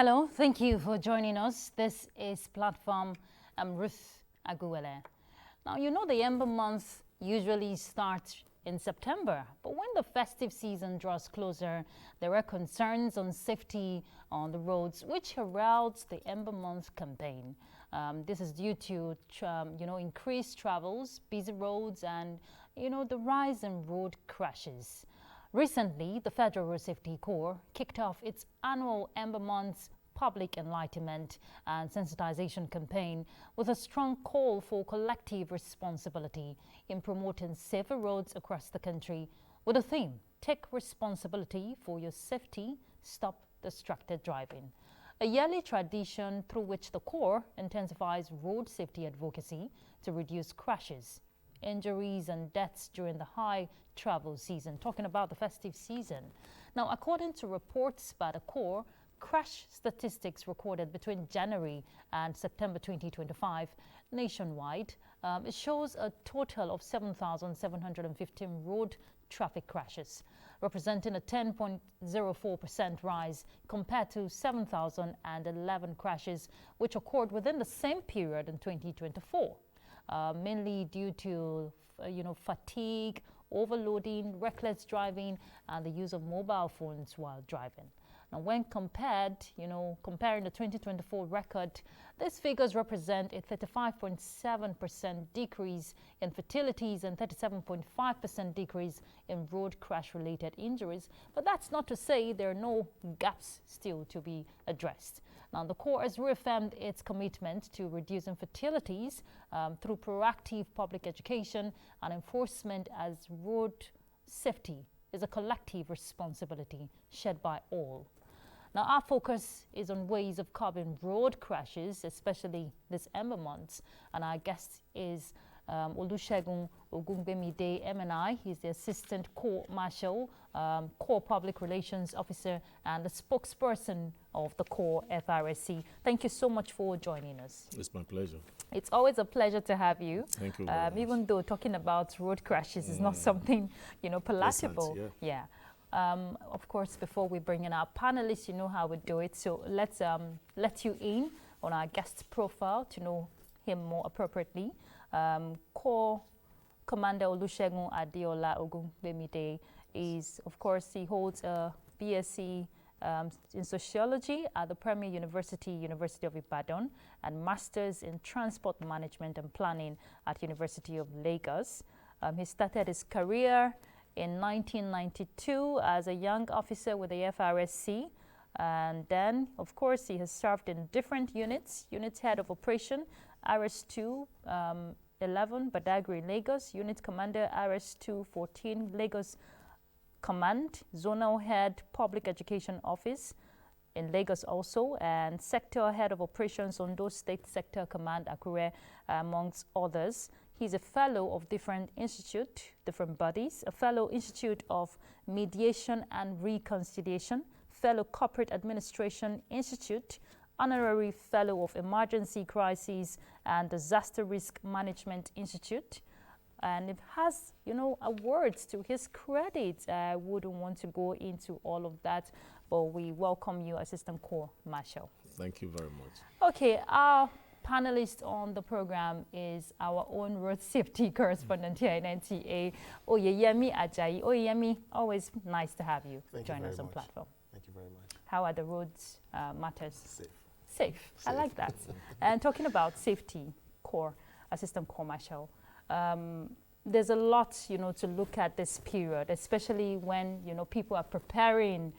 Hello, thank you for joining us. This is Platform. I'm Ruth Aguwele. Now, you know the Ember month usually starts in September, but when the festive season draws closer, there are concerns on safety on the roads, which heralds the Ember month campaign. This is due to, increased travels, busy roads, and, the rise in road crashes. Recently, the Federal Road Safety Corps kicked off its annual Ember Month's public enlightenment and sensitization campaign with a strong call for collective responsibility in promoting safer roads across the country with the theme, Take Responsibility for Your Safety, Stop Distracted Driving. A yearly tradition through which the Corps intensifies road safety advocacy to reduce crashes, injuries and deaths during the high travel season, talking about the festive season. Now, according to reports by the Corps, crash statistics recorded between January and September 2025 nationwide, it shows a total of 7,715 road traffic crashes, representing a 10.04% rise compared to 7,011 crashes which occurred within the same period in 2024. Mainly due to, fatigue, overloading, reckless driving, and the use of mobile phones while driving. Now, when comparing the 2024 record, these figures represent a 35.7% decrease in fatalities and 37.5% decrease in road crash-related injuries. But that's not to say there are no gaps still to be addressed. Now, the Corps has reaffirmed its commitment to reducing fatalities through proactive public education and enforcement, as road safety is a collective responsibility shared by all. Now, our focus is on ways of curbing road crashes, especially this Ember month, and our guest is Olusegun Ogungbemide MNI. He's the Assistant Corps Marshal, Corps Public Relations Officer, and the spokesperson of the Corps FRSC. Thank you so much for joining us. It's my pleasure. It's always a pleasure to have you. Thank you very much. Even though talking about road crashes is not something, palatable. Pleasant, yeah. Of course, before we bring in our panelists, you know how we do it. So let's let you in on our guest profile to know him more appropriately. Corps Commander Olusegun Adeola Ogungbemide is, of course, he holds a BSc in Sociology at the Premier University of Ibadan, and Masters in Transport Management and Planning at University of Lagos. He started his career in 1992 as a young officer with the FRSC. And then, of course, he has served in different units. Unit Head of Operation, RS2 11, Badagry, Lagos. Unit Commander, RS2 14, Lagos Command. Zonal Head, Public Education Office in Lagos also. And Sector Head of Operations, Ondo State Sector Command, Akure, amongst others. He's a fellow of different bodies, a fellow Institute of Mediation and Reconciliation, fellow Corporate Administration Institute, honorary fellow of Emergency Crises and Disaster Risk Management Institute. And it has, awards to his credit. I wouldn't want to go into all of that, but we welcome you, Assistant Corps Marshal. Thank you very much. Okay, our panelist on the program is our own road safety correspondent here in NTA, Oyeyemi Ajayi. Oyeyemi, always nice to have you join us on platform. Thank you very much. How are the roads matters? Safe. I like that. And talking about safety, Corps, Assistant Corps Marshal, there's a lot, to look at this period, especially when, people are preparing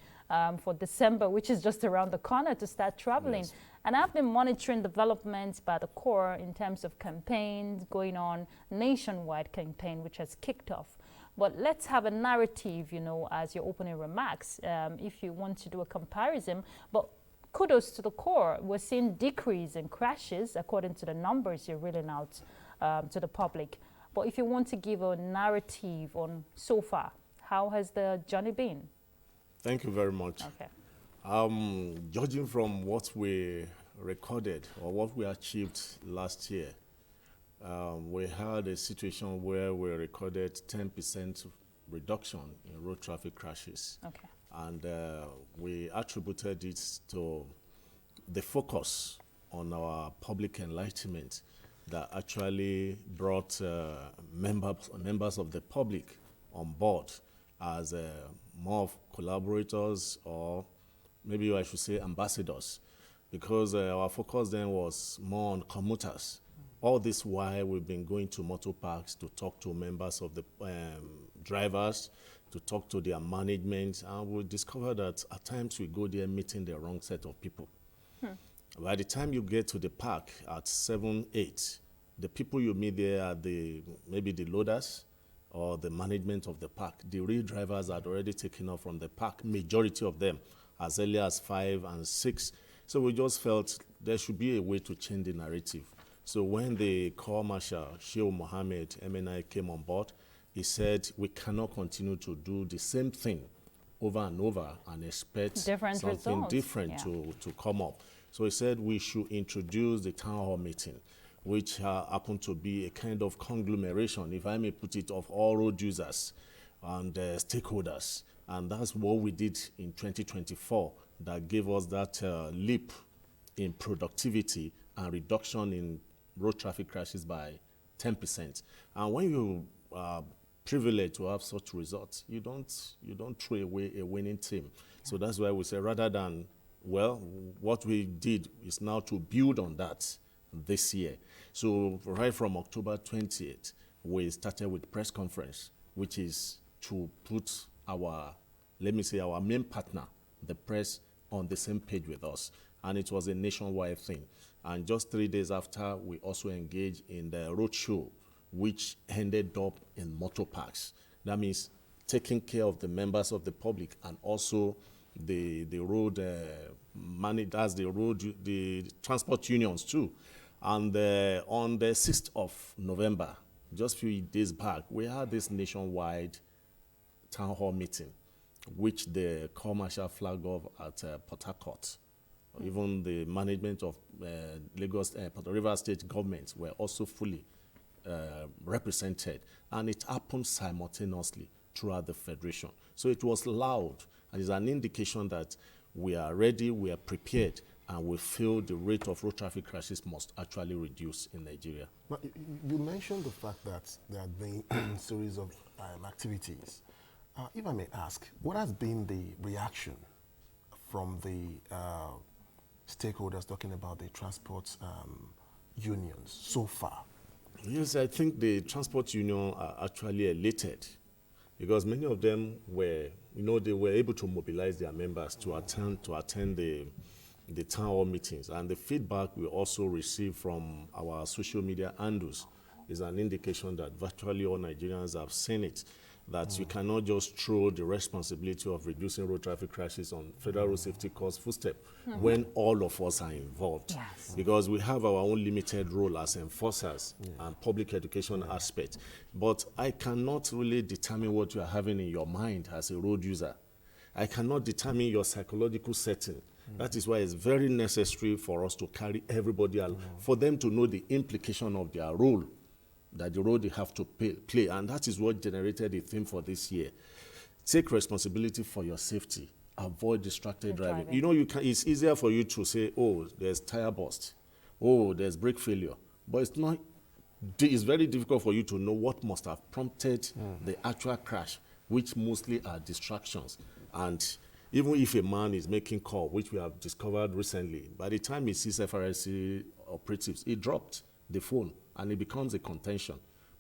for December, which is just around the corner, to start traveling. Yes. And I've been monitoring developments by the Corps in terms of campaigns going on, nationwide campaign, which has kicked off. But let's have a narrative, as your opening remarks, if you want to do a comparison. But kudos to the Corps. We're seeing decrease in crashes according to the numbers you're reading out to the public. But if you want to give a narrative on so far, how has the journey been? Thank you very much. Okay. Judging from what we recorded or what we achieved last year, we had a situation where we recorded 10% reduction in road traffic crashes. Okay. And we attributed it to the focus on our public enlightenment that actually brought members of the public on board as more of collaborators, or maybe I should say ambassadors, because our focus then was more on commuters. All this while we've been going to motor parks to talk to members of the drivers, to talk to their management, and we discovered that at times we go there meeting the wrong set of people. By the time you get to the park at 7, 8, the people you meet there are maybe the loaders or the management of the park. The real drivers had already taken off from the park, majority of them, as early as 5 and 6. So we just felt there should be a way to change the narrative. So when the Corps Marshal, Sheikh Mohammed MNI, came on board, he said we cannot continue to do the same thing over and over and expect something results. different to come up. So he said we should introduce the town hall meeting, which happened to be a kind of conglomeration, if I may put it, of all road users and stakeholders. And that's what we did in 2024 that gave us that leap in productivity and reduction in road traffic crashes by 10%. And when you are privileged to have such results, you don't throw away a winning team. So that's why we say, rather than, well, what we did is now to build on that this year. So right from October 28th, we started with press conference, which is to put our, let me say, our main partner, the press, on the same page with us. And it was a nationwide thing. And just 3 days after, we also engaged in the road show, which ended up in motor parks. That means taking care of the members of the public and also the road managers, the transport unions too. And on the 6th of November, just a few days back, we had this nationwide town hall meeting, which the Corps Marshal flagged off at Port Harcourt. Even the management of Lagos, Port River State government were also fully represented. And it happened simultaneously throughout the Federation. So it was loud, and it's an indication that we are ready, we are prepared, and we feel the rate of road traffic crashes must actually reduce in Nigeria. But you mentioned the fact that there have been a series of activities. If I may ask, what has been the reaction from the stakeholders talking about the transport unions so far? Yes, I think the transport union are actually elated because many of them were, they were able to mobilize their members to attend the town hall meetings. And the feedback we also received from our social media handles is an indication that virtually all Nigerians have seen it, that you cannot just throw the responsibility of reducing road traffic crashes on Federal Road Safety Corps' footstep when all of us are involved. Yes. Because we have our own limited role as enforcers and public education aspect. But I cannot really determine what you are having in your mind as a road user. I cannot determine your psychological setting. That is why it's very necessary for us to carry everybody along, for them to know the implication of their role, that the role they have to play. And that is what generated the theme for this year. Take responsibility for your safety. Avoid distracted driving. It's easier for you to say, oh, there's tire burst. Oh, there's brake failure. But it's very difficult for you to know what must have prompted the actual crash, which mostly are distractions. And even if a man is making call, which we have discovered recently, by the time he sees FRSC operatives, he dropped the phone and it becomes a contention.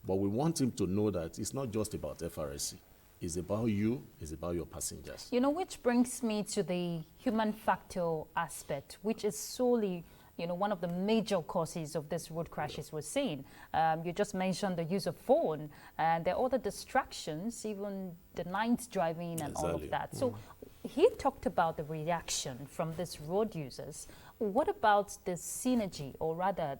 But we want him to know that it's not just about FRSC. It's about you, it's about your passengers. Which brings me to the human factor aspect, which is solely, one of the major causes of this road crashes we're seeing. You just mentioned the use of phone, and there are other distractions, even the night driving and all of that. So he talked about the reaction from these road users. What about the synergy, or rather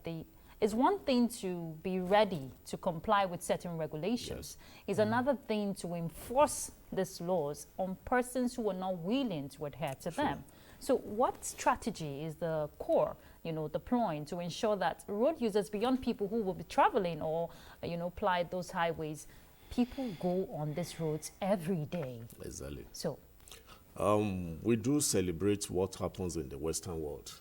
it's one thing to be ready to comply with certain regulations. It's another thing to enforce these laws on persons who are not willing to adhere to them. So what strategy is the Corps, deploying to ensure that road users, beyond people who will be traveling or, ply those highways, people go on these roads every day? Exactly. So we do celebrate what happens in the Western world.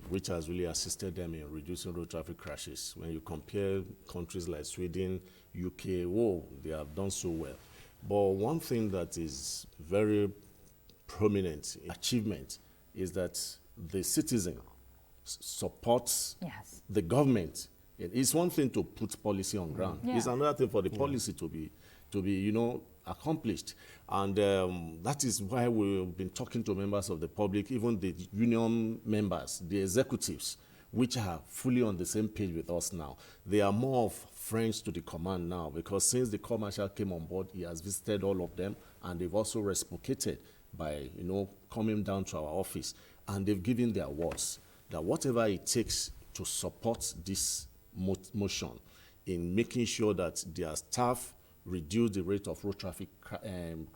which has really assisted them in reducing road traffic crashes. When you compare countries like Sweden, UK, whoa, they have done so well. But one thing that is very prominent achievement is that the citizen supports Yes. the government. It's one thing to put policy on ground. Yeah. It's another thing for the policy to be, accomplished. And that is why we've been talking to members of the public, even the union members, the executives, which are fully on the same page with us now. They are more of friends to the command now, because since the Corps Marshal came on board, he has visited all of them, and they've also reciprocated by, coming down to our office. And they've given their words that whatever it takes to support this motion in making sure that their staff reduce the rate of road traffic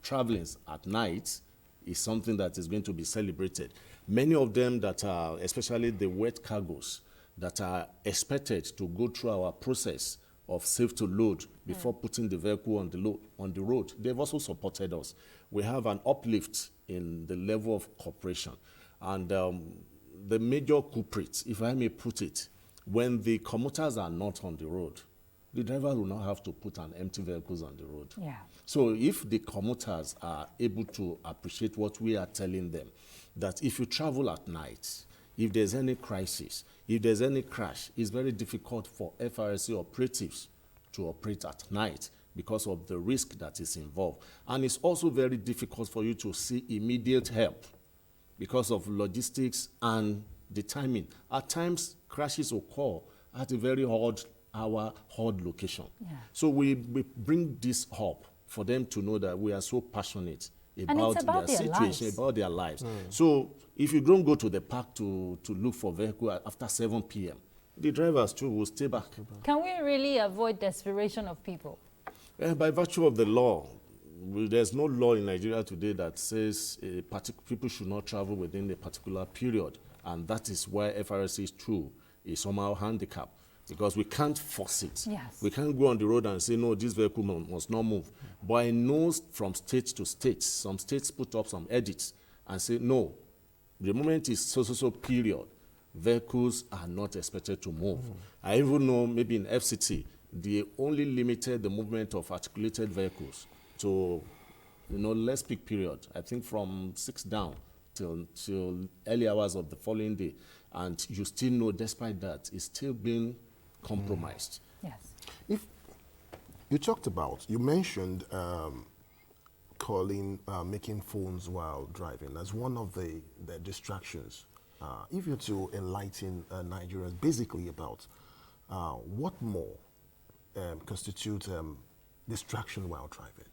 traveling at night is something that is going to be celebrated. Many of them that are, especially the wet cargoes, that are expected to go through our process of safe to load before putting the vehicle on the road, they've also supported us. We have an uplift in the level of cooperation. And the major culprit, if I may put it, when the commuters are not on the road, the driver will not have to put an empty vehicles on the road. Yeah. So if the commuters are able to appreciate what we are telling them, that if you travel at night, if there's any crisis, if there's any crash, it's very difficult for FRSC operatives to operate at night because of the risk that is involved. And it's also very difficult for you to see immediate help because of logistics and the timing. At times, crashes occur at a very odd hour, odd location. Yeah. So we bring this up for them to know that we are so passionate about their their situation, lives. about their lives. So if you don't go to the park to look for vehicle after 7 p.m., the drivers too will stay back. Can we really avoid desperation of people? By virtue of the law, there's no law in Nigeria today that says people should not travel within a particular period. And that is why FRSC's tool is somehow handicapped, because we can't force it. Yes. We can't go on the road and say, no, this vehicle must not move. But I know from state to state, some states put up some edits and say, no, the moment is so period, vehicles are not expected to move. I even know maybe in FCT, they only limited the movement of articulated vehicles to, less peak period. I think from 6 down till early hours of the following day. And you still know, despite that, it's still being compromised. Yes. If you mentioned making phones while driving as one of the distractions. If you're to enlighten Nigerians basically about what more constitutes distraction while driving.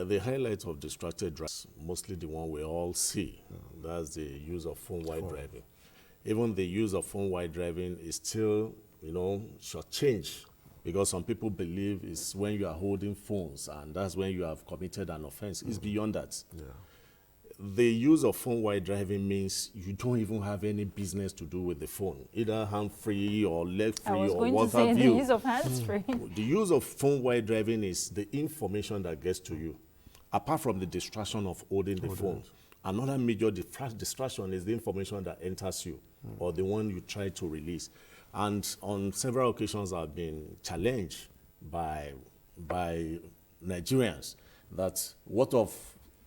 The highlight of distracted driving, mostly the one we all see, that's the use of phone while driving. Even the use of phone while driving is still, shortchanged, because some people believe it's when you are holding phones and that's when you have committed an offense. It's beyond that. Yeah. The use of phone while driving means you don't even have any business to do with the phone, either hand-free or leg-free or what have you. I was going to say the use of hands-free. The use of phone while driving is the information that gets to you, apart from the distraction of holding the phone. Another major distraction is the information that enters you or the one you try to release. And on several occasions, I've been challenged by Nigerians that what of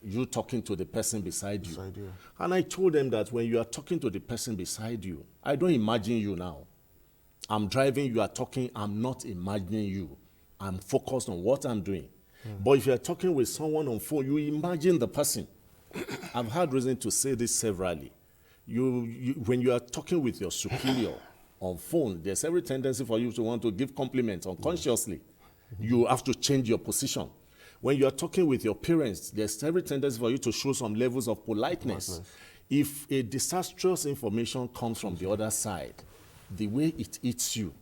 you talking to the person beside you? And I told them that when you are talking to the person beside you, I don't imagine you now. I'm driving, you are talking, I'm not imagining you. I'm focused on what I'm doing. But if you are talking with someone on phone, you imagine the person. I've had reason to say this severally. When you are talking with your superior on phone, there's every tendency for you to want to give compliments unconsciously. You have to change your position. When you are talking with your parents, there's every tendency for you to show some levels of politeness. If a disastrous information comes from the other side, the way it hits you,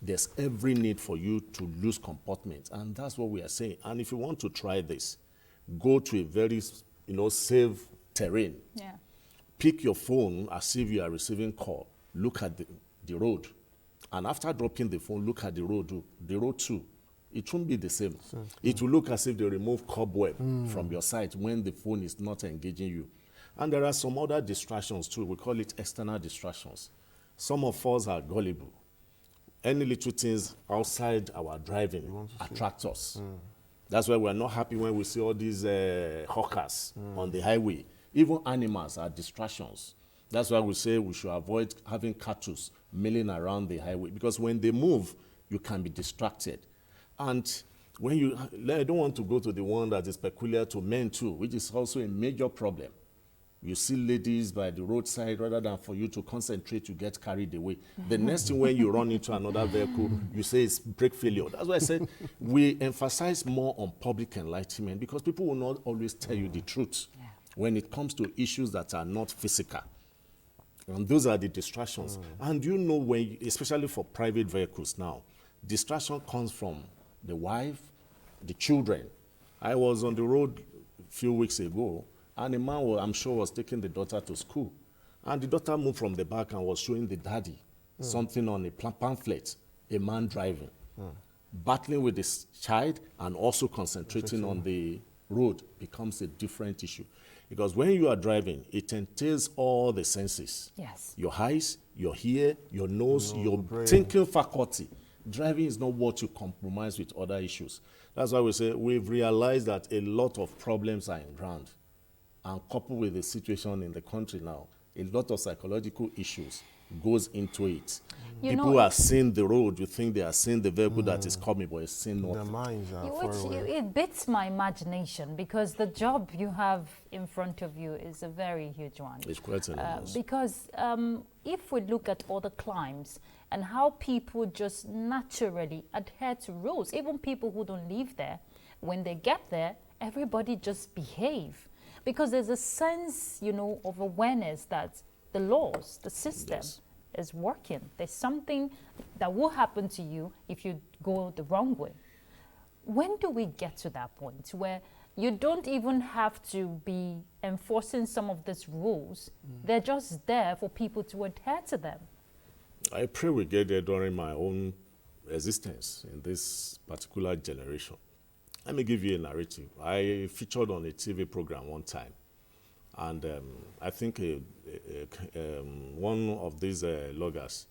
there's every need for you to lose comportment. And that's what we are saying. And if you want to try this, go to a very, safe terrain. Yeah. Pick your phone as if you are receiving call. Look at the road. And after dropping the phone, look at the road too. It won't be the same. It will look as if they remove cobweb from your sight when the phone is not engaging you. And there are some other distractions too. We call it external distractions. Some of us are gullible. Any little things outside our driving attract us. That's why we're not happy when we see all these hawkers on the highway. Even animals are distractions. That's why we say we should avoid having cattle milling around the highway, because when they move, you can be distracted. And when I don't want to go to the one that is peculiar to men too, which is also a major problem. You see ladies by the roadside, rather than for you to concentrate, you get carried away. The next thing when you run into another vehicle, you say it's brake failure. That's why I said we emphasize more on public enlightenment, because people will not always tell you the truth when it comes to issues that are not physical. And those are the distractions. And you know, especially for private vehicles now, distraction comes from the wife, the children. I was on the road a few weeks ago, and a man, I'm sure, was taking the daughter to school. And the daughter moved from the back and was showing the daddy something on a pamphlet, a man driving, battling with this child and also concentrating on the road becomes a different issue. Because when you are driving, it entails all the senses. Yes. Your eyes, your ear, your nose, your brain. thinking faculty. Driving is not what you compromise with other issues. That's why we say we've realized that a lot of problems are in ground. And coupled with the situation in the country now, a lot of psychological issues goes into it. People are seeing the road, you think they are seeing the vehicle that is coming, but it's seeing Their nothing. minds are far away. It beats my imagination, because the job you have in front of you is a very huge one. It's quite enormous. Because if we look at other climes and how people just naturally adhere to rules, even people who don't live there, when they get there, everybody just behave. Because there's a sense, of awareness that the laws, the system is working. There's something that will happen to you if you go the wrong way. When do we get to that point where you don't even have to be enforcing some of these rules? They're just there for people to adhere to them. I pray we get there during my own existence in this particular generation. Let me give you a narrative. I featured on a TV program one time, and I think one of these loggers,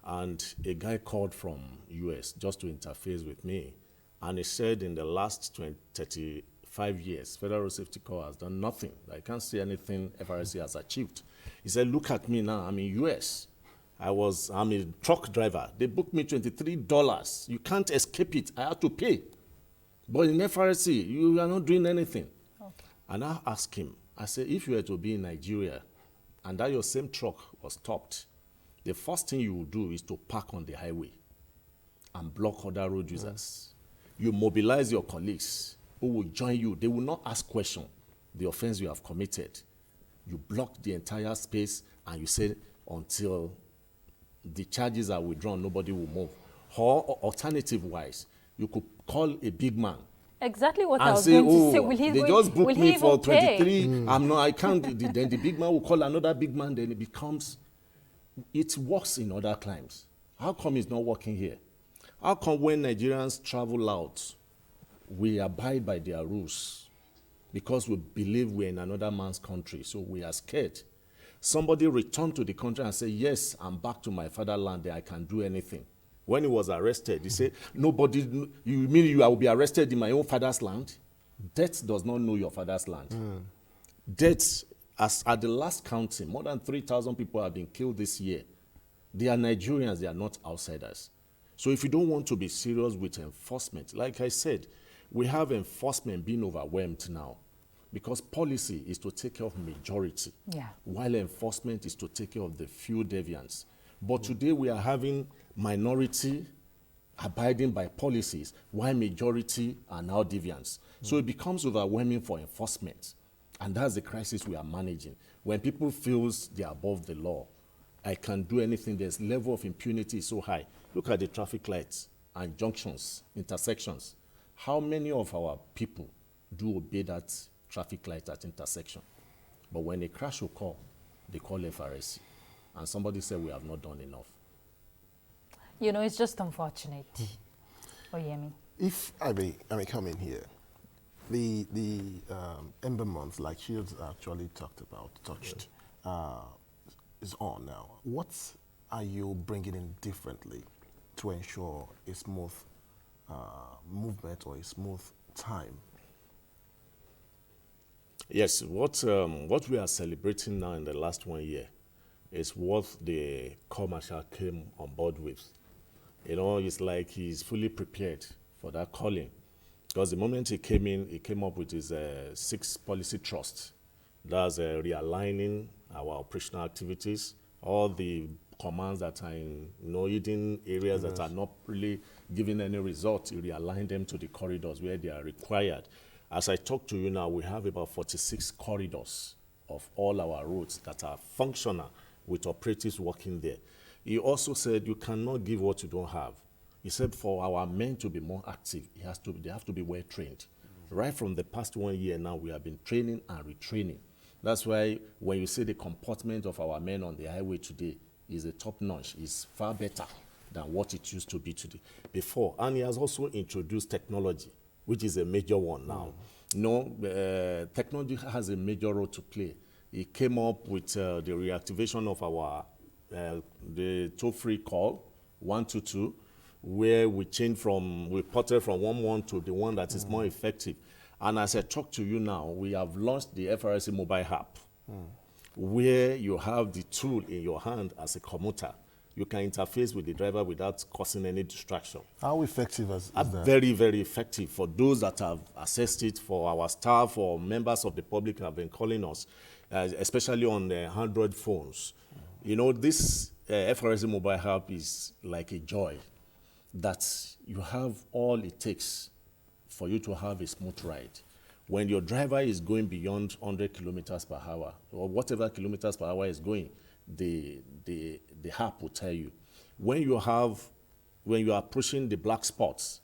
and a guy called from US just to interface with me, and he said in the last 35 years, Federal Road Safety Corps has done nothing. I can't see anything FRSC has achieved. He said, look at me now, I'm in US. I'm a truck driver. They booked me $23. You can't escape it. I have to pay. But in FRSC, you are not doing anything. Okay. And I asked him, I said, if you were to be in Nigeria and that your same truck was stopped, the first thing you will do is to park on the highway and block other road users. You mobilize your colleagues who will join you. They will not ask question the offense you have committed. You block the entire space and you say until the charges are withdrawn, nobody will move. Or alternative-wise, you could call a big man. Exactly what I and was say, going to oh, say. Will he, they will, just booked will he me for even pay? 23. I can't. Then the big man will call another big man. Then it becomes, it works in other climes. How come it's not working here? How come when Nigerians travel out, we abide by their rules? Because we believe we're in another man's country, so we are scared. Somebody returned to the country and said, yes, I'm back to my fatherland, I can do anything. When he was arrested, he said, nobody, you mean I will be arrested in my own father's land? Death does not know your father's land. Death, as at the last counting, more than 3,000 people have been killed this year. They are Nigerians, they are not outsiders. So if you don't want to be serious with enforcement, like I said, we have enforcement being overwhelmed now because policy is to take care of majority, while enforcement is to take care of the few deviants. But today we are having minority abiding by policies, while majority are now deviants. So it becomes overwhelming for enforcement. And that's the crisis we are managing. When people feel they are above the law, I can do anything, there's level of impunity so high. Look at the traffic lights and junctions, intersections. How many of our people do obey that traffic light at intersection? But when a crash occurs, they call FRSC. And somebody said we have not done enough. You know, it's just unfortunate. Oyemi. If I may come in here, the Ember month, like Shields actually touched, is on now. What are you bringing in differently to ensure a smooth movement or a smooth time? Yes, what we are celebrating now in the last 1 year is what the commercial came on board with. You know, it's like he's fully prepared for that calling. Because the moment he came in, he came up with his 6 policy trusts. That's realigning our operational activities, all the commands that are in hidden areas that are not really giving any result, he realigned them to the corridors where they are required. As I talk to you now, we have about 46 corridors of all our roads that are functional with operatives working there. He also said you cannot give what you don't have. He said for our men to be more active, they have to be well trained. Right from the past 1 year now, we have been training and retraining. That's why when you see the comportment of our men on the highway today is a top notch, is far better than what it used to be today before. And he has also introduced technology, which is a major one now. Technology has a major role to play. He came up with the reactivation of our the toll-free call 122, where we ported from 11 to the one that is more effective. And as I talk to you now, we have launched the FRSC mobile app, where you have the tool in your hand as a commuter. You can interface with the driver without causing any distraction. How effective is that? Very, very effective for those that have accessed it, for our staff or members of the public have been calling us, especially on the Android phones. You know, this FRSC mobile app is like a joy that you have all it takes for you to have a smooth ride. When your driver is going beyond 100 kilometers per hour or whatever kilometers per hour is going, the app will tell you. When you are approaching the black spots,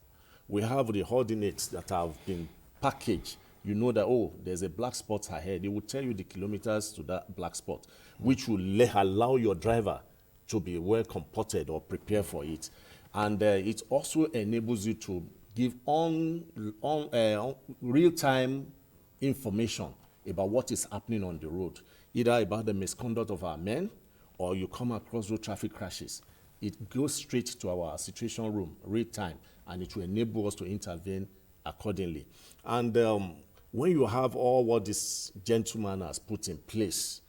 we have the coordinates that have been packaged. You know that, there's a black spot ahead. It will tell you the kilometers to that black spot, which will allow your driver to be well comported or prepare for it. And it also enables you to give real-time information about what is happening on the road, either about the misconduct of our men or you come across road traffic crashes. It goes straight to our situation room, real time, and it will enable us to intervene accordingly. And when you have all what this gentleman has put in place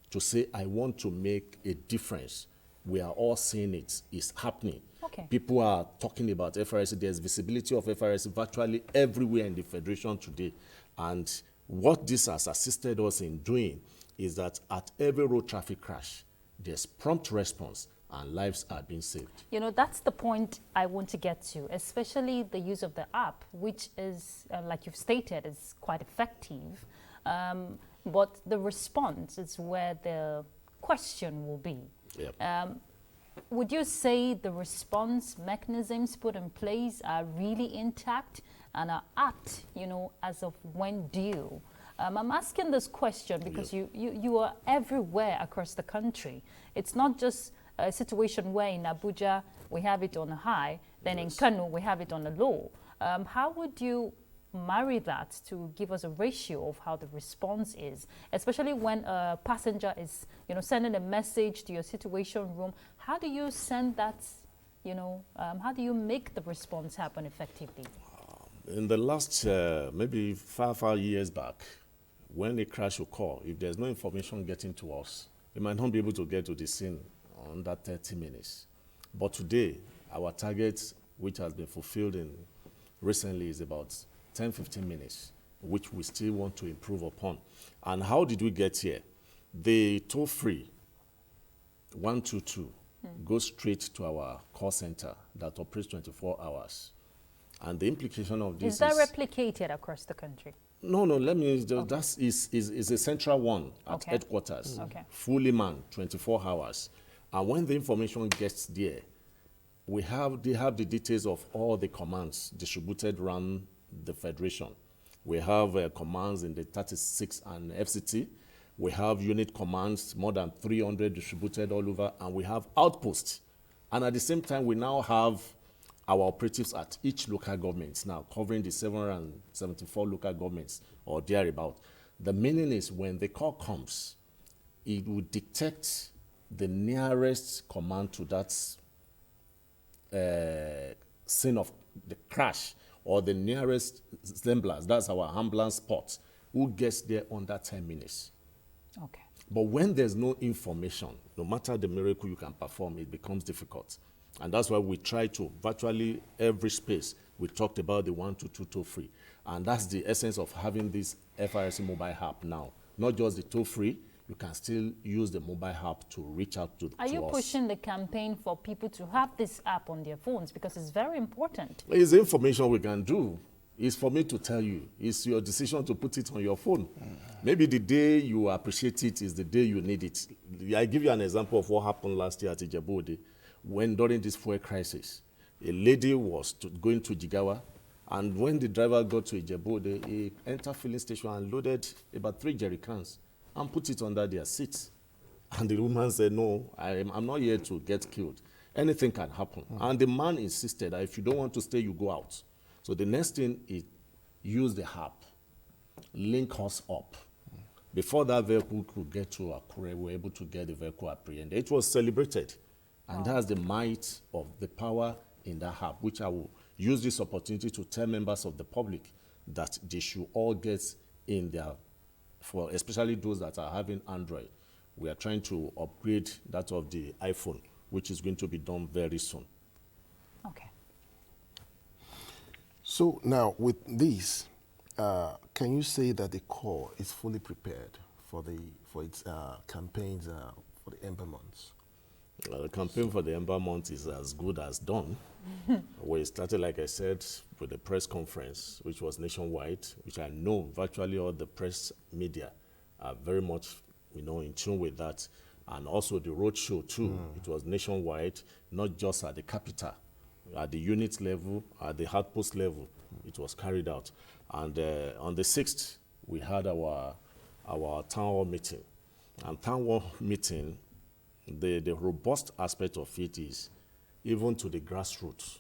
to say, I want to make a difference, we are all seeing it's happening. Okay. People are talking about FRSC. There's visibility of FRSC virtually everywhere in the Federation today. And what this has assisted us in doing is that at every road traffic crash, there's prompt response and lives are being saved. You know, that's the point I want to get to, especially the use of the app, which is, like you've stated, is quite effective. But the response is where the question will be. Yep. Would you say the response mechanisms put in place are really intact and are apt, as of when due? I'm asking this question because you are everywhere across the country. It's not just a situation where in Abuja we have it on a high, then in Kano we have it on a low. How would you marry that to give us a ratio of how the response is, especially when a passenger is, sending a message to your situation room? How do you send that, how do you make the response happen effectively? In the last maybe 5 years back, when a crash occurs, if there's no information getting to us, we might not be able to get to the scene under 30 minutes. But today, our target, which has been fulfilled recently, is about 10-15 minutes, which we still want to improve upon. And how did we get here? The toll-free 122 goes straight to our call center that operates 24 hours. And the implication of this is that replicated across the country? No, that is a central one at headquarters, fully manned, 24 hours. And when the information gets there, they have the details of all the commands distributed around the Federation. We have commands in the 36 and FCT. We have unit commands, more than 300 distributed all over, and we have outposts. And at the same time, we now have our operatives at each local government now, covering the 774 local governments or thereabout. The meaning is when the call comes, it will detect the nearest command to that scene of the crash, or the nearest ambulance, that's our ambulance spot, who gets there under 10 minutes. Okay. But when there's no information, no matter the miracle you can perform, it becomes difficult. And that's why we try to, virtually every space, we talked about the 122 toll-free. And that's the essence of having this FRSC mobile app now. Not just the toll-free, you can still use the mobile app to reach out to us. Are you pushing the campaign for people to have this app on their phones? Because it's very important. It's the information we can do. It's for me to tell you. It's your decision to put it on your phone. Maybe the day you appreciate it is the day you need it. I give you an example of what happened last year at Ijebu-Ode, when during this fuel crisis, a lady was going to Jigawa, and when the driver got to Ijebu-Ode, he entered filling station and loaded about 3 jerry cans and put it under their seats. And the woman said, no, I'm not here to get killed. Anything can happen. And the man insisted that if you don't want to stay, you go out. So the next thing is use the app, link us up. Before that vehicle could get to Akure, we were able to get the vehicle apprehended. It was celebrated. And that's the might of the power in that app, which I will use this opportunity to tell members of the public that they should all get in their, for especially those that are having Android. We are trying to upgrade that of the iPhone, which is going to be done very soon. Okay. So now with this, can you say that the core is fully prepared for its campaigns for the Ember months? The campaign for the Ember month is as good as done. We started, like I said, with the press conference, which was nationwide, which I know virtually all the press media are very much, in tune with that. And also the road show too. It was nationwide, not just at the capital, at the unit level, at the outpost level. It was carried out. And on the 6th, we had our town hall meeting. And town hall meeting, the robust aspect of it is even to the grassroots,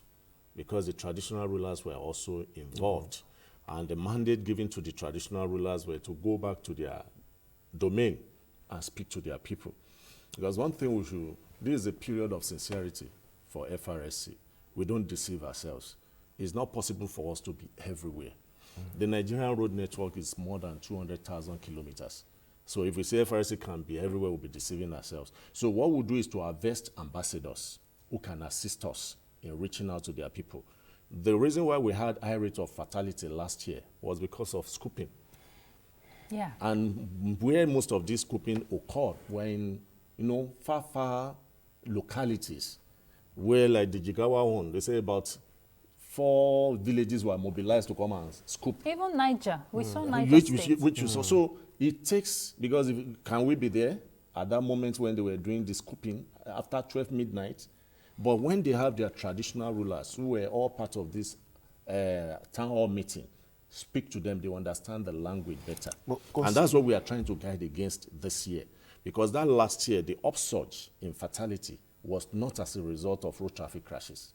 because the traditional rulers were also involved. And the mandate given to the traditional rulers were to go back to their domain and speak to their people. Because one thing this is a period of sincerity for FRSC. We don't deceive ourselves. It's not possible for us to be everywhere. The Nigerian road network is more than 200,000 kilometers. So if we say FRSC can be everywhere, we'll be deceiving ourselves. So what we'll do is to harvest ambassadors who can assist us in reaching out to their people. The reason why we had high rate of fatality last year was because of scooping. Yeah. And where most of this scooping occurred were in, far localities, where like the Jigawa one, they say about 4 villages were mobilized to come and scoop. Even Niger, we saw Niger State. Which you saw. So it takes, because can we be there at that moment when they were doing the scooping after 12 midnight? But when they have their traditional rulers who were all part of this town hall meeting, speak to them, they understand the language better. And that's what we are trying to guide against this year. Because that last year, the upsurge in fatality was not as a result of road traffic crashes.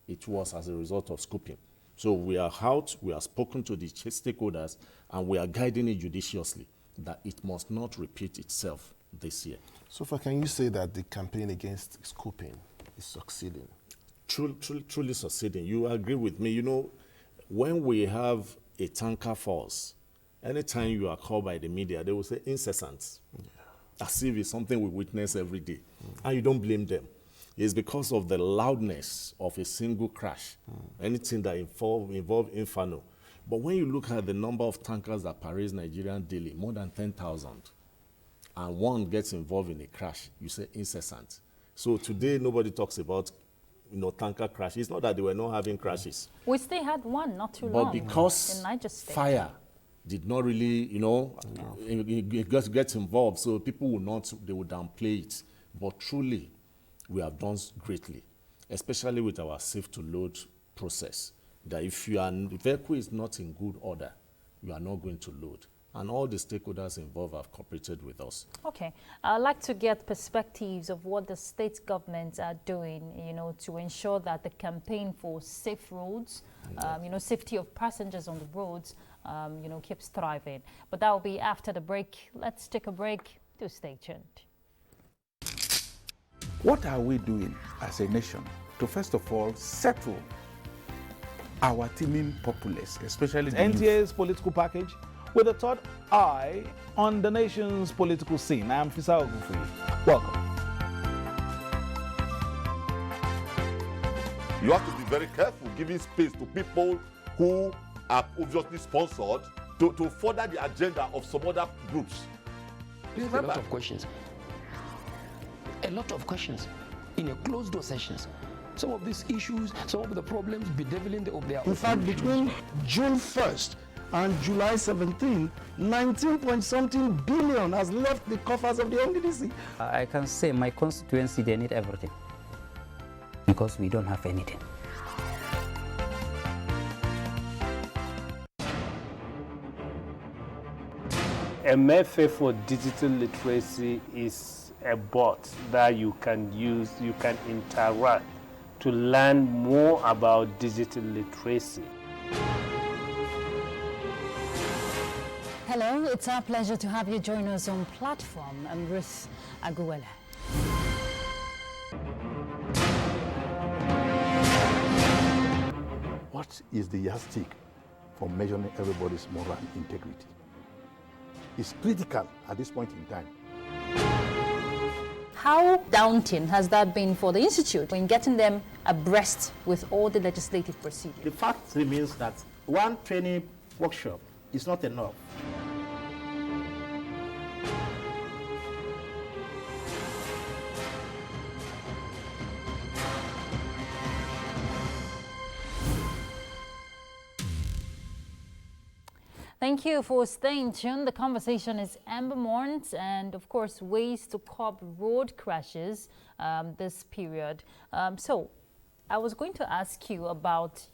It was as a result of scooping. So we are out, we have spoken to the stakeholders, and we are guiding it judiciously that it must not repeat itself this year. So far, can you say that the campaign against scooping is succeeding? Truly succeeding. You agree with me. When we have a tanker force, anytime you are called by the media, they will say incessant. Yeah. As if it's something we witness every day. And you don't blame them. It's because of the loudness of a single crash, anything that involve inferno. But when you look at the number of tankers that parade Nigerian daily, more than 10,000, and one gets involved in a crash, you say incessant. So today, nobody talks about tanker crash. It's not that they were not having crashes. We still had one not too but long because in Niger State. Fire did not really, it gets involved, so people they would downplay it. But truly, we have done greatly, especially with our safe-to-load process, that if the vehicle is not in good order, you are not going to load. and all the stakeholders involved have cooperated with us. Okay, I'd like to get perspectives of what the state governments are doing, to ensure that the campaign for safe roads, safety of passengers on the roads, keeps thriving. But that will be after the break. Let's take a break. Do stay tuned. What are we doing as a nation to, first of all, settle our teeming populace, especially the NTA's political package with a third eye on the nation's political scene. I'm Fisa Ogunfuyi. Welcome. You have to be very careful giving space to people who are obviously sponsored to further the agenda of some other groups. There's a lot of questions. A lot of questions in a closed door sessions. Some of these issues, some of the problems bedeviling of their. In fact, between June 1st and July 17, 19-point-something billion has left the coffers of the NDDC. I can say my constituency, they need everything because we don't have anything. A method for digital literacy is a bot that you can use, you can interact to learn more about digital literacy. Hello, it's our pleasure to have you join us on platform. I'm Ruth Aguwele. What is the yardstick for measuring everybody's moral integrity? It's critical at this point in time. How daunting has that been for the Institute in getting them abreast with all the legislative procedures? The fact remains that one training workshop is not enough. Thank you for staying tuned. The conversation is Ember Morns and, of course, ways to curb road crashes this period. So I was going to ask you about,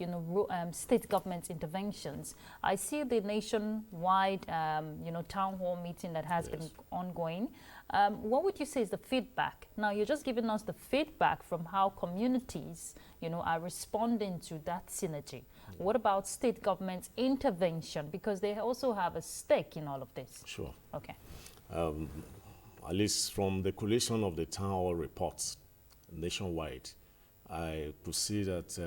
state government interventions. I see the nationwide, town hall meeting that has been ongoing. What would you say is the feedback? Now, you're just giving us the feedback from how communities, are responding to that synergy. What about state government intervention? Because they also have a stake in all of this. Sure. Okay. At least from the collation of the town hall reports nationwide, I could see that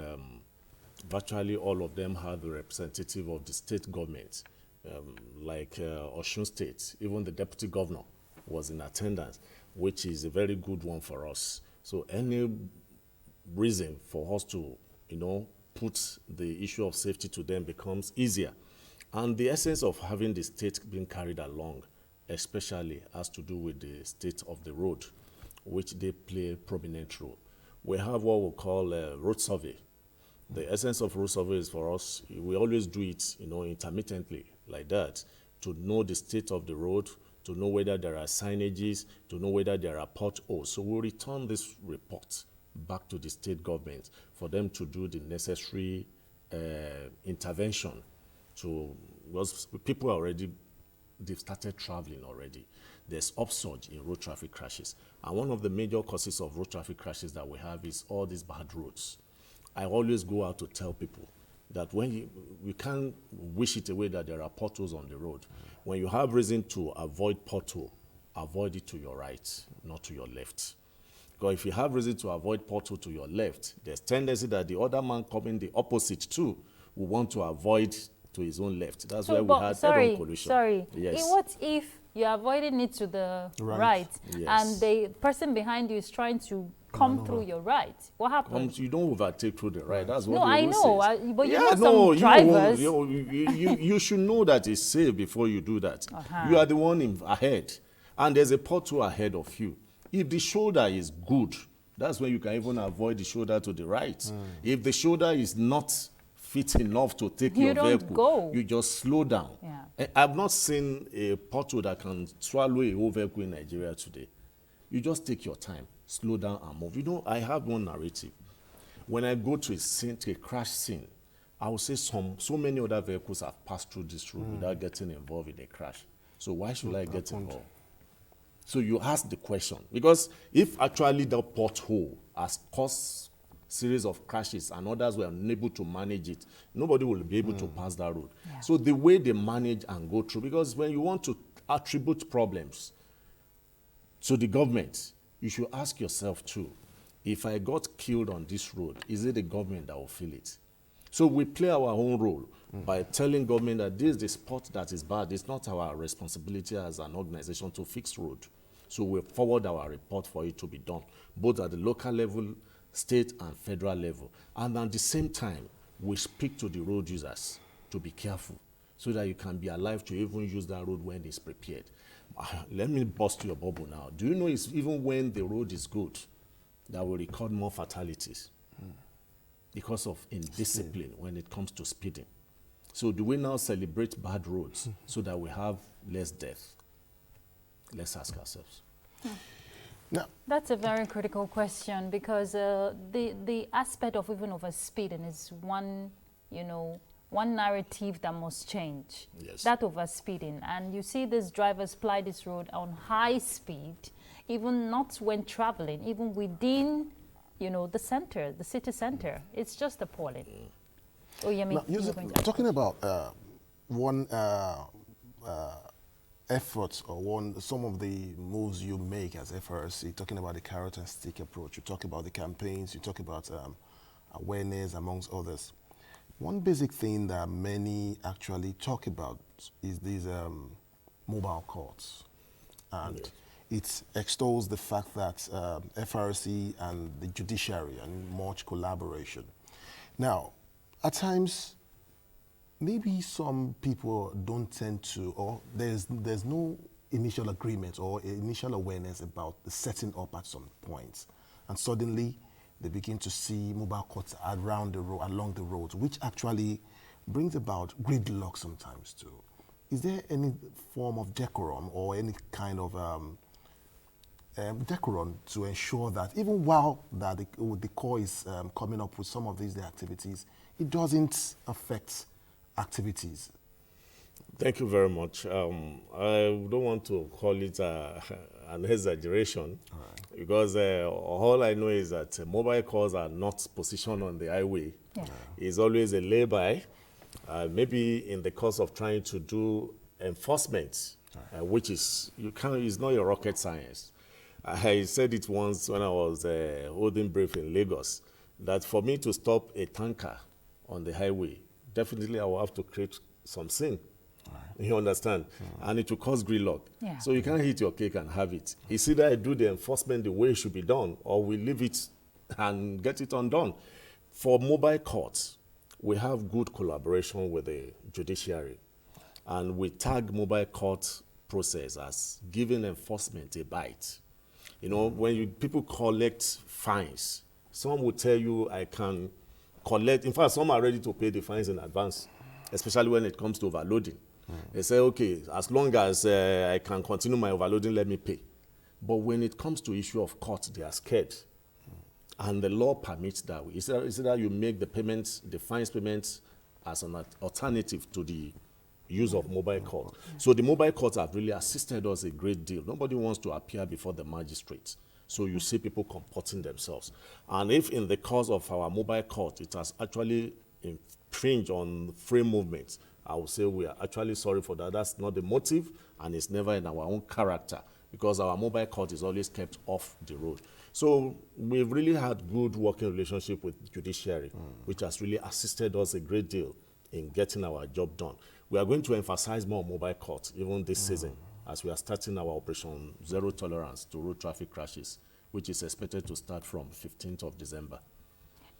virtually all of them had the representative of the state government, like Osun State. Even the deputy governor was in attendance, which is a very good one for us. So any reason for us to, put the issue of safety to them becomes easier. And the essence of having the state being carried along, especially, has to do with the state of the road, which they play a prominent role. We have what we call a road survey. The essence of road survey is for us, we always do it, intermittently like that, to know the state of the road, to know whether there are signages, to know whether there are potholes. So we'll return this report back to the state government for them to do the necessary intervention because people already, they've started traveling already. There's upsurge in road traffic crashes. And one of the major causes of road traffic crashes that we have is all these bad roads. I always go out to tell people that when we can't wish it away that there are potholes on the road. When you have reason to avoid pothole, avoid it to your right, not to your left. Because if you have reason to avoid pothole to your left, there's tendency that the other man coming the opposite too will want to avoid to his own left. That's why we had head-on collision. Sorry. Yes. What if you're avoiding it to the right, yes, and the person behind you is trying to come through your right? What happens? You don't overtake through the right. That's what no, the I rule know, says. but you know some drivers. You should know that it's safe before you do that. You are the one ahead, and there's a pothole ahead of you. If the shoulder is good, that's when you can even avoid the shoulder to the right. If the shoulder is not fit enough to take your vehicle, you just slow down. Yeah. I've not seen a pothole that can swallow a whole vehicle in Nigeria today. You just take your time, slow down and move. I have one narrative. When I go to a crash scene, I would say so many other vehicles have passed through this road without getting involved in a crash. So why should I get involved? So you ask the question, because if actually the pothole has caused series of crashes and others were unable to manage it, nobody will be able to pass that road. Yeah. So the way they manage and go through, because when you want to attribute problems to the government, you should ask yourself too, if I got killed on this road, is it the government that will feel it? So we play our own role by telling government that this is the spot that is bad. It's not our responsibility as an organization to fix road. So we forward our report for it to be done, both at the local level, state and federal level. And at the same time, we speak to the road users to be careful so that you can be alive to even use that road when it's prepared. Let me bust your bubble now. Do you know it's even when the road is good that we record more fatalities because of indiscipline when it comes to speeding? So do we now celebrate bad roads so that we have less death? Let's ask ourselves. No. That's a very critical question, because the aspect of even overspeeding is one narrative that must change. Yes. That overspeeding. And you see these drivers ply this road on high speed, even not when traveling, even within, the center, the city center. It's just appalling. Oh, yeah, talking about one effort or some of the moves you make as FRC, talking about the carrot and stick approach, you talk about the campaigns, you talk about awareness amongst others. One basic thing that many actually talk about is these mobile courts, and it extols the fact that FRC and the judiciary and much collaboration. Now, at times, maybe some people don't tend to, or there's no initial agreement or initial awareness about the setting up at some points, and suddenly they begin to see mobile courts around the road, along the roads, which actually brings about gridlock sometimes too. Is there any form of decorum or any kind of decorum to ensure that even while that the core is coming up with some of these activities, it doesn't affect activities? Thank you very much. I don't want to call it an exaggeration, because all I know is that mobile cars are not positioned on the highway. Yeah. It's always a lay-by, maybe in the course of trying to do enforcement, which is, it's not your rocket science. I said it once when I was holding brief in Lagos, that for me to stop a tanker on the highway, definitely I will have to create some sin. You understand? And it will cause gridlock. Yeah. So you can't eat your cake and have it. It's either I do the enforcement the way it should be done, or we leave it and get it undone. For mobile courts, we have good collaboration with the judiciary, and we tag mobile court process as giving enforcement a bite. When people collect fines, some will tell you I can collect. In fact, some are ready to pay the fines in advance, especially when it comes to overloading. They say, okay, as long as I can continue my overloading, let me pay. But when it comes to issue of court, they are scared. And the law permits that way. It's that you make the payments, the fines payments, as an alternative to the use of mobile court. So the mobile courts have really assisted us a great deal. Nobody wants to appear before the magistrates. So you see people comporting themselves. And if in the course of our mobile court, it has actually infringed on free movement, I would say we are actually sorry for that. That's not the motive, and it's never in our own character, because our mobile court is always kept off the road. So we've really had good working relationship with the judiciary, which has really assisted us a great deal in getting our job done. We are going to emphasize more mobile courts even this season, as we are starting our Operation Zero Tolerance to road traffic crashes, which is expected to start from 15th of December.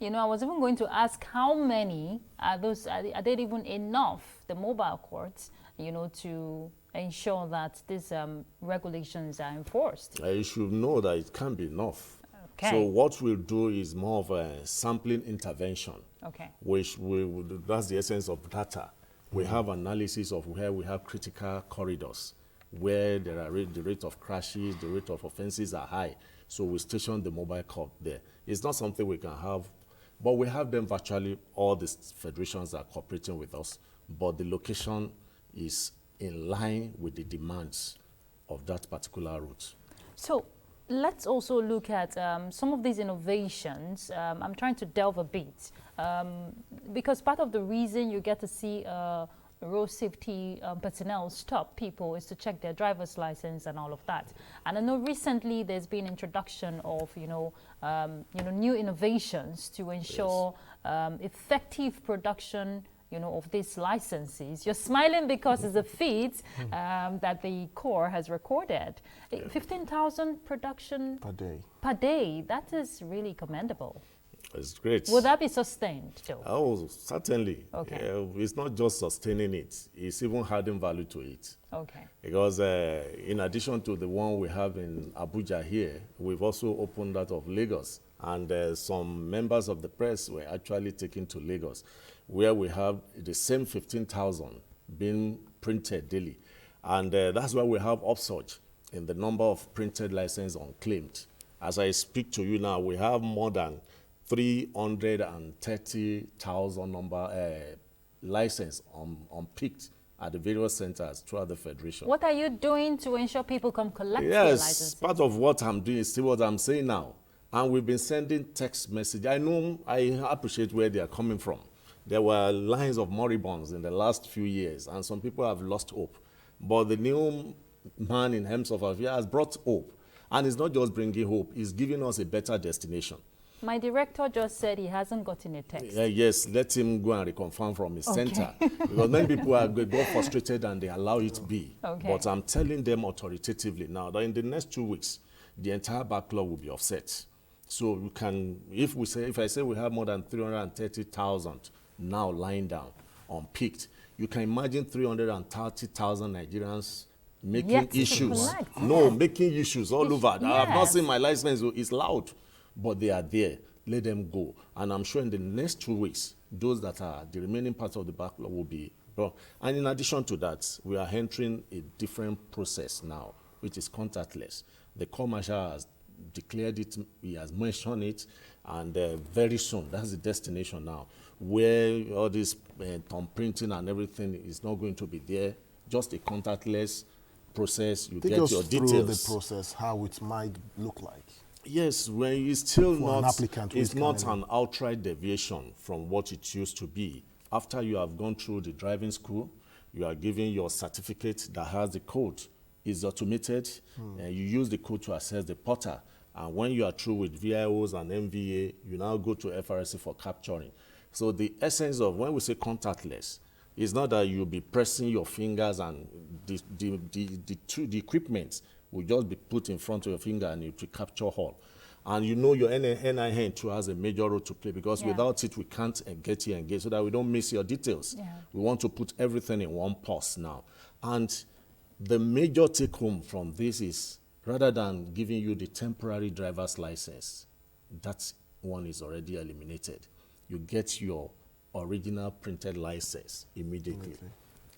I was even going to ask, how many are those? Are there even enough, the mobile courts, to ensure that these regulations are enforced? You should know that it can't be enough. Okay. So what we'll do is more of a sampling intervention. Okay. Which that's the essence of data. We have analysis of where we have critical corridors, where there are the rate of crashes, the rate of offenses are high. So we station the mobile court there. It's not something we can have But we have them virtually all the federations are cooperating with us, but the location is in line with the demands of that particular route. So let's also look at some of these innovations. I'm trying to delve a bit because part of the reason you get to see road safety personnel stop people is to check their driver's license and all of that. And I know recently there's been introduction of new innovations to ensure effective production of these licenses. You're smiling because it's a feat that the Corps has recorded. 15,000 production per day. That is really commendable. It's great. Will that be sustained still? Oh, certainly. Okay. It's not just sustaining it, it's even adding value to it. Okay. Because in addition to the one we have in Abuja here, we've also opened that of Lagos. And some members of the press were actually taken to Lagos, where we have the same 15,000 being printed daily. And that's why we have upsurge in the number of printed licenses unclaimed. As I speak to you now, we have more than 330,000 number license unpicked at the various centers throughout the federation. What are you doing to ensure people come collect their Yes, licenses? part of what I'm doing is see what I'm saying now. And we've been sending text message. I know, I appreciate where they are coming from. There were lines of moribunds in the last few years, and some people have lost hope. But the new man in Hems of Abuja has brought hope. And it's not just bringing hope, it's giving us a better destination. My director just said he hasn't gotten a text. Yes, let him go and reconfirm from his center. Because many people are get frustrated and they allow it to be. Okay. But I'm telling them authoritatively now that in the next 2 weeks, the entire backlog will be offset. So we can, if I say we have more than 330,000 now lying down, unpicked, you can imagine 330,000 Nigerians making issues. No, making issues all over. I have not seen my license, it's loud. But they are there. Let them go. And I'm sure in the next 2 weeks, those that are the remaining parts of the backlog will be brought. And in addition to that, we are entering a different process now, which is contactless. The Corps Marshal has declared it, he has mentioned it, and very soon, that's the destination now, where all this thumb printing and everything is not going to be there, just a contactless process. You get your details. Take us through the process, how it might look like. Yes, well, it's still not, it's not an outright deviation from what it used to be. After you have gone through the driving school, you are given your certificate that has the code. It's automated, and you use the code to access the portal. And when you are through with VIOs and MVA, you now go to FRC for capturing. So the essence of when we say contactless, is not that you'll be pressing your fingers and the equipment will just be put in front of your finger and it will capture all. And you know your NIN too has a major role to play because without it, we can't get you engaged so that we don't miss your details. We want to put everything in one pause now. And the major take home from this is rather than giving you the temporary driver's license, that one is already eliminated. You get your original printed license immediately.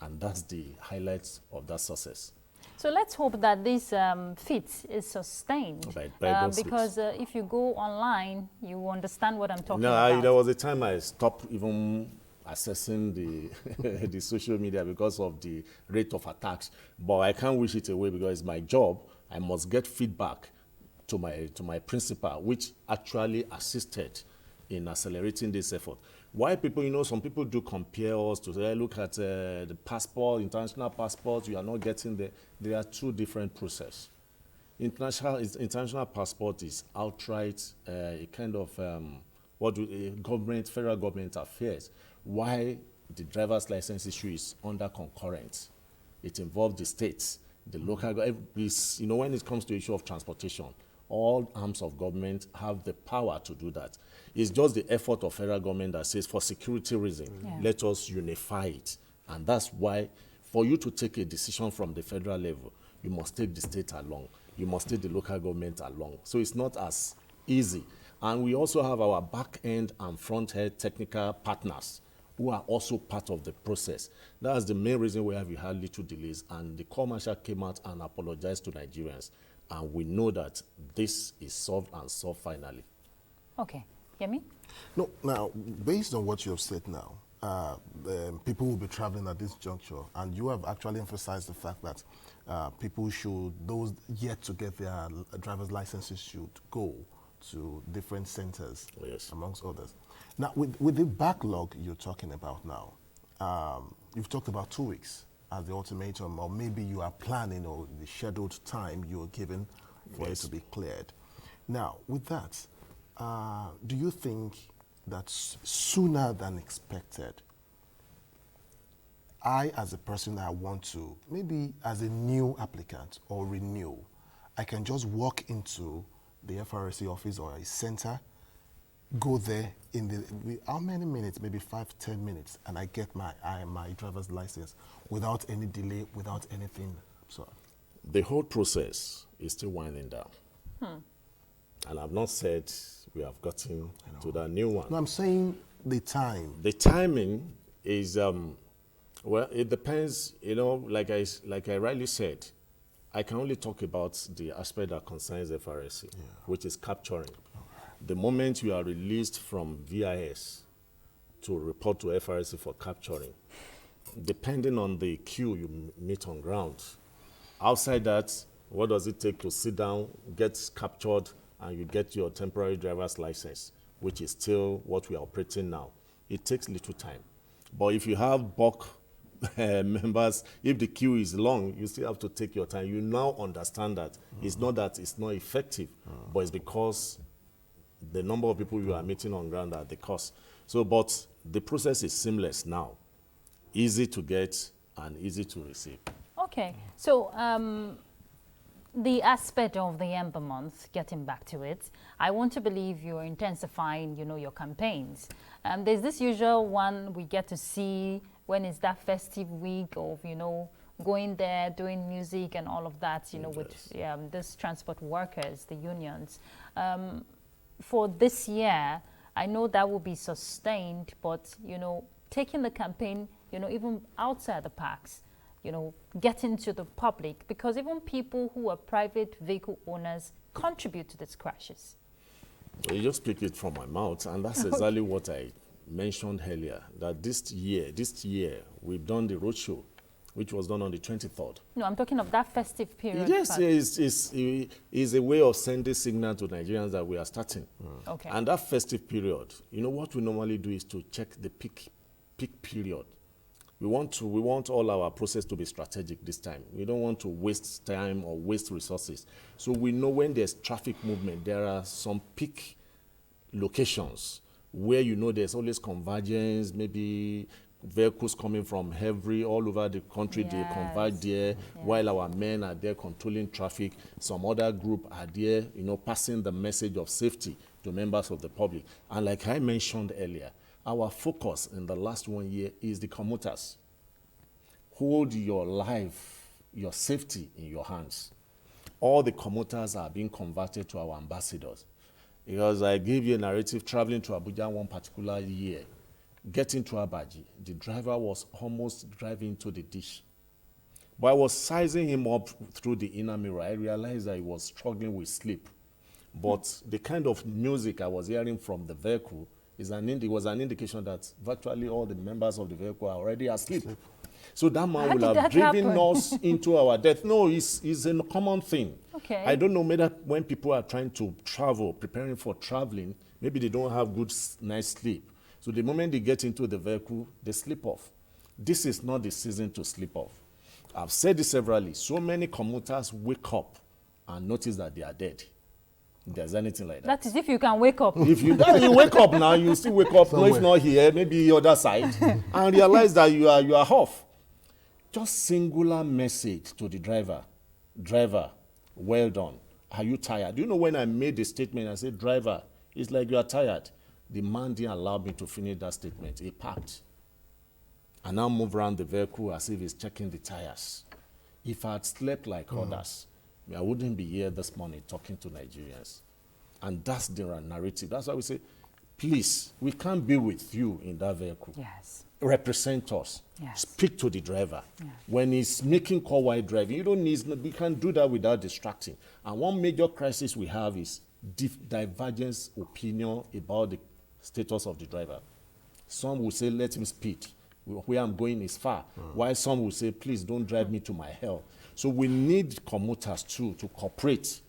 And that's the highlights of that success. So let's hope that this feat is sustained. Because if you go online, you understand what I'm talking about. There was a time I stopped even assessing the the social media because of the rate of attacks. But I can't wish it away because it's my job. I must get feedback to my principal, which actually assisted in accelerating this effort. Why people, some people do compare us to say, look at the passport, international passports, you are not getting there. There are two different processes. International passport is outright a kind of federal government affairs. Why the driver's license issue is under concurrent. It involves the states, the local government. When it comes to the issue of transportation, all arms of government have the power to do that. It's just the effort of federal government that says, for security reasons, let us unify it. And that's why, for you to take a decision from the federal level, you must take the state along. You must take the local government along. So it's not as easy. And we also have our back-end and front-end technical partners who are also part of the process. That's the main reason why we had little delays. And the Corps Marshal came out and apologized to Nigerians. And we know that this is solved and solved finally. Okay. Yemi? No, now, based on what you have said now, people will be traveling at this juncture, and you have actually emphasized the fact that people should, those yet to get their driver's licenses should go to different centers, yes, amongst others. Now, with the backlog you're talking about now, you've talked about 2 weeks as the ultimatum, or maybe you are planning, or the scheduled time you're given for it to be cleared. Now, with that, do you think that sooner than expected, I, as a person, I want to, maybe as a new applicant or renew, I can just walk into the FRSC office or a center, go there in the, how many minutes, maybe 5-10 minutes, and I get my driver's license without any delay, without anything? So the whole process is still winding down. And I've not said we have gotten to that new one. No, I'm saying the time. The timing is, well, it depends, like I rightly said, I can only talk about the aspect that concerns FRSC, which is capturing. The moment you are released from VIS to report to FRSC for capturing, depending on the queue you meet on ground, outside that, what does it take to sit down, get captured, and you get your temporary driver's license, which is still what we are operating now? It takes little time. But if you have bulk members, if the queue is long, you still have to take your time. You now understand that it's not that it's not effective, but it's because the number of people you are meeting on ground are the cost. So, but the process is seamless now, easy to get and easy to receive. Okay, so the aspect of the Ember month, getting back to it, I want to believe you're intensifying, your campaigns. There's this usual one we get to see when it's that festive week of, going there, doing music and all of that, with this transport workers, the unions. For this year, I know that will be sustained, but, taking the campaign, even outside the parks, getting to the public, because even people who are private vehicle owners contribute to these crashes. Well, you just picked it from my mouth, and that's exactly what I mentioned earlier, that this year, we've done the roadshow, which was done on the 23rd. No, I'm talking of that festive period. Yes, it's a way of sending signal to Nigerians that we are starting. Okay. And that festive period, what we normally do is to check the peak period. We want all our process to be strategic this time. We don't want to waste time or waste resources. So we know when there's traffic movement, there are some peak locations where there's always convergence, maybe vehicles coming from all over the country, they converge there, while our men are there controlling traffic. Some other group are there, passing the message of safety to members of the public. And like I mentioned earlier, our focus in the last 1 year is the commuters. Hold your life, your safety in your hands. All the commuters are being converted to our ambassadors. Because I gave you a narrative traveling to Abuja one particular year. Getting to Abaji, the driver was almost driving to the ditch. But I was sizing him up through the inner mirror. I realized that he was struggling with sleep. But the kind of music I was hearing from the vehicle was an indication that virtually all the members of the vehicle are already asleep. So that man will have driven us into our death. No, it's a common thing. Okay. I don't know whether when people are trying to travel, preparing for traveling, maybe they don't have good night's sleep. So the moment they get into the vehicle, they sleep off. This is not the season to sleep off. I've said this severally. So many commuters wake up and notice that they are dead. If there's anything like that. That is if you can wake up. If you wake up now, you still wake up, no, if not here, maybe the other side, and realize that you are off. Just singular message to the driver. Driver, well done. Are you tired? Do you know when I made the statement, I said, driver, it's like you are tired. The man didn't allow me to finish that statement. He parked. And now move around the vehicle as if he's checking the tires. If I had slept like others, I wouldn't be here this morning talking to Nigerians. And that's the narrative. That's why we say, please, we can't be with you in that vehicle. Yes. Represent us. Yes. Speak to the driver. Yeah. When he's making call while driving, we can't do that without distracting. And one major crisis we have is divergence opinion about the status of the driver. Some will say, let him speed. Where I'm going is far. While some will say, please don't drive me to my hell. So we need commuters too to cooperate.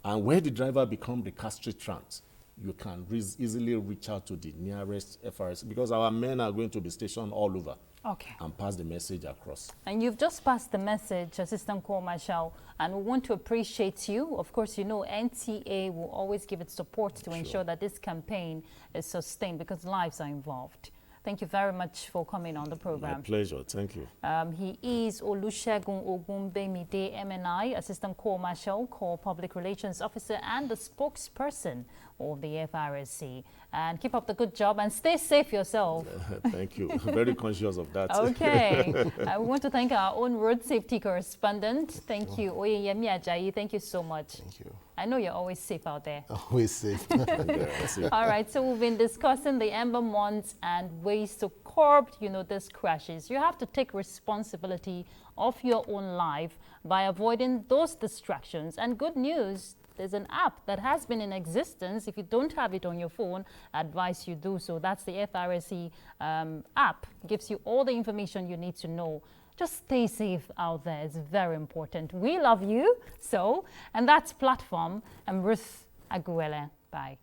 And where the driver becomes recalcitrant, you can easily reach out to the nearest FRS because our men are going to be stationed all over. Okay. And pass the message across. And you've just passed the message, Assistant Corps Marshal, and we want to appreciate you. Of course, you know NTA will always give its support to ensure that this campaign is sustained because lives are involved. Thank you very much for coming on the program. My pleasure. Thank you. He is Olusegun Ogunbemide, MNI, Assistant Corps Marshal, Corps Public Relations Officer, and the spokesperson of the FRSC. And keep up the good job and stay safe yourself. Thank you. Very conscious of that. Okay. We want to thank our own road safety correspondent. Thank you, Oyeyemi Ajayi. Thank you so much. Thank you. I know you're always safe out there. Always safe. All right, so we've been discussing the Ember months and ways to curb, these crashes. You have to take responsibility of your own life by avoiding those distractions. And good news, there's an app that has been in existence. If you don't have it on your phone, I advise you do so. That's the FRSC app. It gives you all the information you need to know. Just stay safe out there. It's very important. We love you. And that's Platform. I'm Ruth Aguele. Bye.